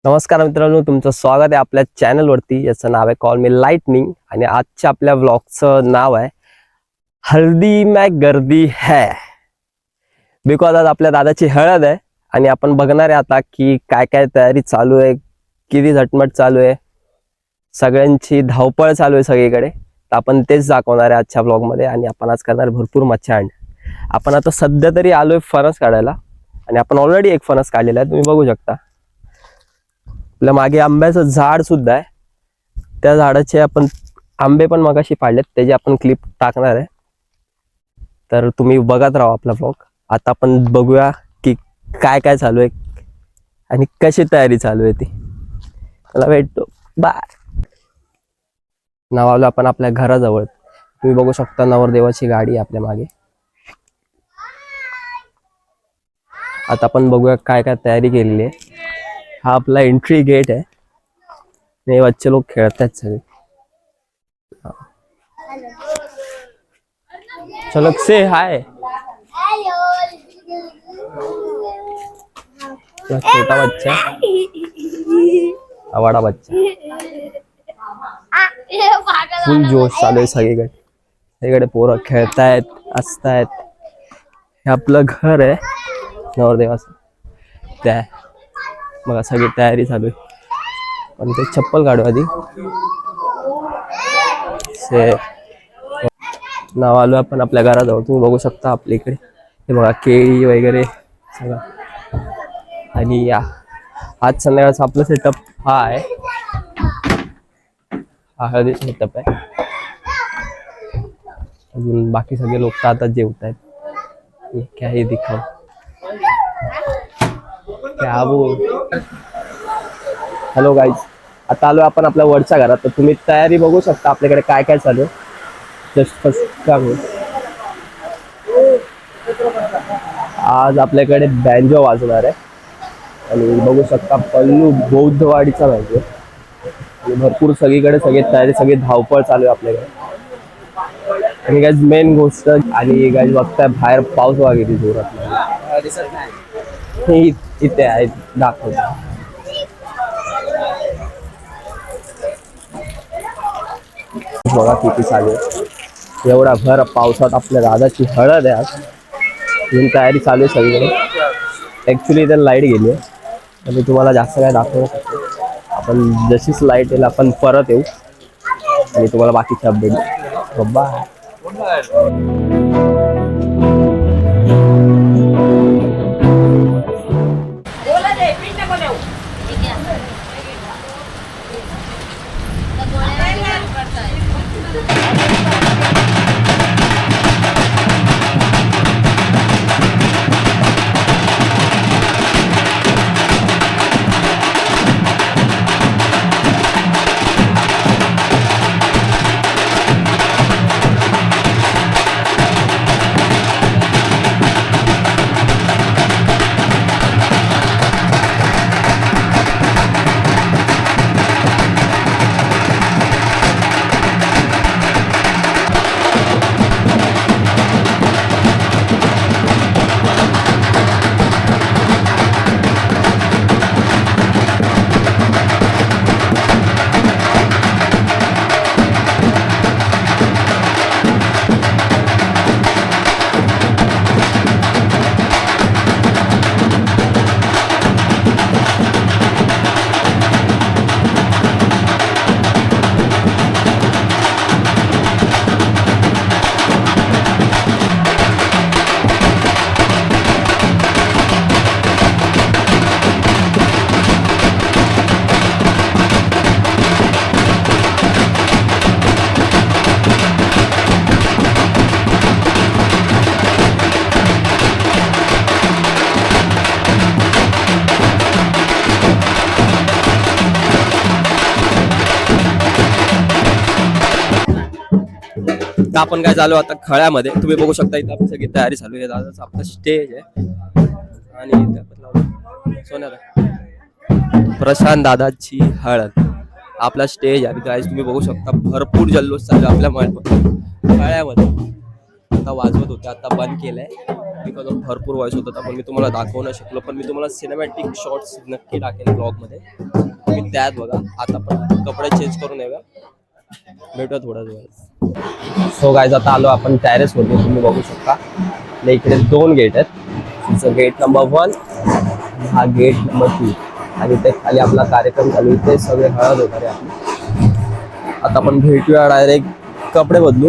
नमस्कार मित्रांनो, तुमचं स्वागत आहे आपल्या चॅनलवरती. याचं नाव आहे कॉल मी लाइटनिंग आणि आजच्या आपल्या व्लॉगचं नाव आहे हल्दी में गर्दी है. बिकॉज आज आपल्या दादाची हळद आहे आणि आपण बघणार आहे आता की काय काय तयारी चालू आहे, किती झटमट चालू आहे, सगळ्यांची धावपळ चालू आहे सगळीकडे. तर आपण तेच दाखवणार आहे आजच्या व्लॉगमध्ये आणि आपण आज करणार भरपूर मच्छांड. आपण आता सध्या तरी आलोय फणस काढायला आणि आपण ऑलरेडी एक फणस काढलेला आहे, तुम्ही बघू शकता. आपल्या मागे आंब्याचं झाड सुद्धा आहे, त्या झाडाचे आपण आंबे पण मगाशी पाडलेत, त्याची आपण क्लिप टाकणार आहे. तर तुम्ही बघत राहा आपला व्लॉग. आता आपण बघूया की काय काय चालू आहे आणि कशी तयारी चालू आहे ती. मला भेटतो बाय. नावाला आपण आपल्या घराजवळ, तुम्ही बघू शकता नवरदेवाची गाडी आपल्या मागे. आता आपण बघूया काय काय तयारी केलेली आहे. हा आपला एंट्री गेट आहे आणि बच्चे लोक खेळतात सगळे. चलो से हाय. छोटा बच्चा, बड़ा बच्चा, फुल जोश चालू आहे सगळीकडे. सगळीकडे पोरं खेळतायत, असतायत. हे आपलं घर आहे नवरदेवाचं. त्या मग सगळी तयारी चालू आहे. पण ते चप्पल काढू आधी. नाव आलो आपण आपल्या घराजवळ, तुम्ही बघू शकता आपल्या इकडे. हे बघा केळी वगैरे सगळं. आणि या आज संध्याकाळचा आपलं सेटअप हा आहे. हा हळदी सेटअप आहे. अजून बाकी सगळे लोक आता जेवत आहेत. क्या हे दिखाव क्या बोल. हॅलो गाईज, आता आलो आपण आपल्या वरच्या घरात. तर तुम्ही तयारी बघू शकता आपल्याकडे काय काय चालू आहे. जस्ट फर्स्ट आज आपल्याकडे बँजो वाजणार आहे आणि बघू शकता पल्लू बौद्धवाडीचा बँजो. आणि भरपूर सगळीकडे सगळी तयारी, सगळी धावपळ चालू आहे आपल्याकडे. आणि गाईज मेन गोष्ट, आणि गाईज बघताय बाहेर पाऊस वगैरे जोरात दिसत नाही. इथे आहे, दाखवतो. बघा किती चालू आहे. एवढा भर पावसात आपल्या दादाची हळद आहे आज. म्हणून तयारी चालू आहे सगळीकडे. ॲक्च्युली इथे लाईट गेली आहे आणि तुम्हाला जास्त काय दाखवू शकतो. आपण जशीच लाईट येईल आपण परत येऊ आणि तुम्हाला बाकीचे अपडेट देऊ. बाय. आपण काय चालू आता खळ्यामध्ये, तुम्ही बघू शकता. इथं आपली सगळी तयारी चालू आहे. दादाचं आपलं स्टेज आहे आणि सोन्याला प्रशांत दादाची हळद आपला स्टेज आहे. गाईज तुम्ही बघू शकता भरपूर जल्लोष चालू आपल्या खळ्यामध्ये. आता वाजवत होते, आता बंद केलंय. बिकॉज ऑफ भरपूर व्हॉइस होता पण मी तुम्हाला दाखवू नाही शकलो. पण मी तुम्हाला सिनेमॅटिक शॉर्ट्स नक्की टाकेन ब्लॉगमध्ये, तुम्ही त्यात बघा. आता पण कपडे चेंज करून येऊया, भेटूया थोड्याच वेळात. सो गाईज आता आलो आपण टॅरेसवरती. तुम्ही बघू शकता आपल्या इकडे 2 गेट आहेत. गेट नंबर 1, हा गेट नंबर 2. आणि ते खाली आपला कार्यक्रम चालू, इथे सगळे हळद वगैरे आपली. आता आपण भेटूया डायरेक्ट कपडे बदलू.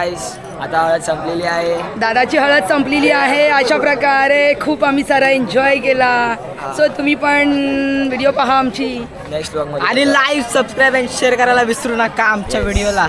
गाईस आता हळद संपलेली आहे. दादाची हळद संपलेली आहे. अशा प्रकारे खूप आम्ही सारा एन्जॉय केला. सो तुम्ही पण व्हिडिओ पहा आमची नेक्स्ट ब्लॉग मध्ये आणि लाईव्ह सबस्क्राईब आणि शेअर करायला विसरू नका आमच्या व्हिडिओला.